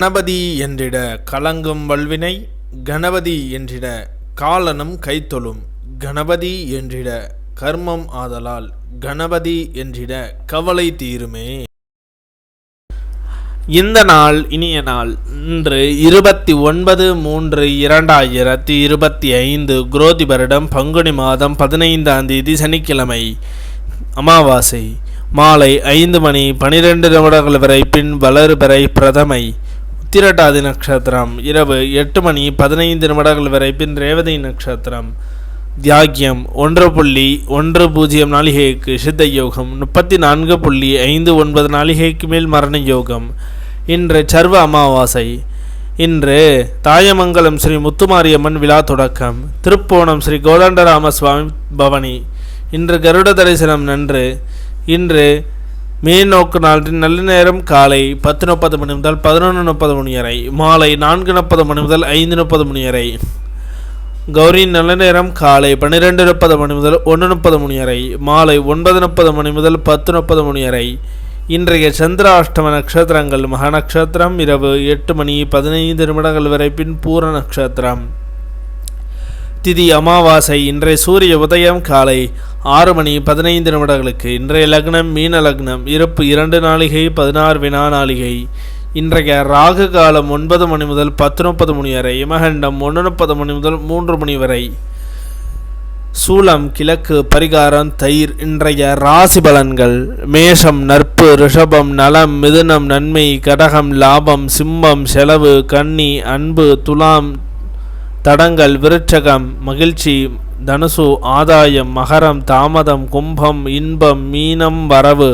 கணபதி என்றிட கலங்கும் வல்வினை, கணபதி என்றிட காலனும் கைத்தொழும், கணபதி என்றிட கர்மம் ஆதலால், கணபதி என்றிட கவலை தீருமே. இந்த நாள் இனிய நாள். இன்று 29/3/2025 குரோதி வருடம் பங்குனி மாதம் 15ஆம் தேதி சனிக்கிழமை. அமாவாசை மாலை 5:12 வரை, பின் வளர்பிறை பிரதமை. உத்திரட்டாதி நட்சத்திரம் இரவு 8:15 வரை, பின் ரேவதி நட்சத்திரம். தியாகியம் 1:10 நாளிகைக்கு சித்த யோகம், 34:59 நாளிகைக்கு மேல் மரண யோகம். இன்று சர்வ அமாவாசை. இன்று தாயமங்கலம் ஸ்ரீ முத்துமாரியம்மன் விழா தொடக்கம். திருப்போணம் ஸ்ரீ கோதண்டராம சுவாமி பவனி. இன்று கருட தரிசனம் நன்று. இன்று மேல்நோக்கு நாளின் நல்ல நேரம் காலை 10:30 மணி முதல் 11:30 மணி வரை, மாலை 4:30 மணி முதல் 5:30 மணி வரை. கௌரி நல்ல நேரம் காலை 12:30 மணி முதல் 1:30 மணி வரை, மாலை 9:30 மணி முதல் 10:30 மணி வரை. இன்றைய சந்திராஷ்டம நட்சத்திரங்கள்: மகா நட்சத்திரம் இரவு 8:15 வரை, பின் பூர நட்சத்திரம். திதி அமாவாசை. இன்றைய சூரிய உதயம் காலை 6:15. இன்றைய லக்னம் மீன லக்னம். இருப்பு 2 நாளிகை 16 வினா நாளிகை. இன்றைய ராகு காலம் 9 மணி முதல் 10:30 மணி வரை, யமகண்டம் 1:30 மணி முதல் 3 மணி வரை. சூலம் கிழக்கு, பரிகாரம் தயிர். இன்றைய ராசி பலன்கள்: மேஷம் நட்பு, ரிஷபம் நலம், மிதுனம் நன்மை, கடகம் லாபம், சிம்மம் செலவு, கன்னி அன்பு, துலாம் தடங்கள், விருட்சகம் மகிழ்ச்சி, தனுசு ஆதாயம், மகரம் தாமதம், கும்பம் இன்பம், மீனம் வரவு.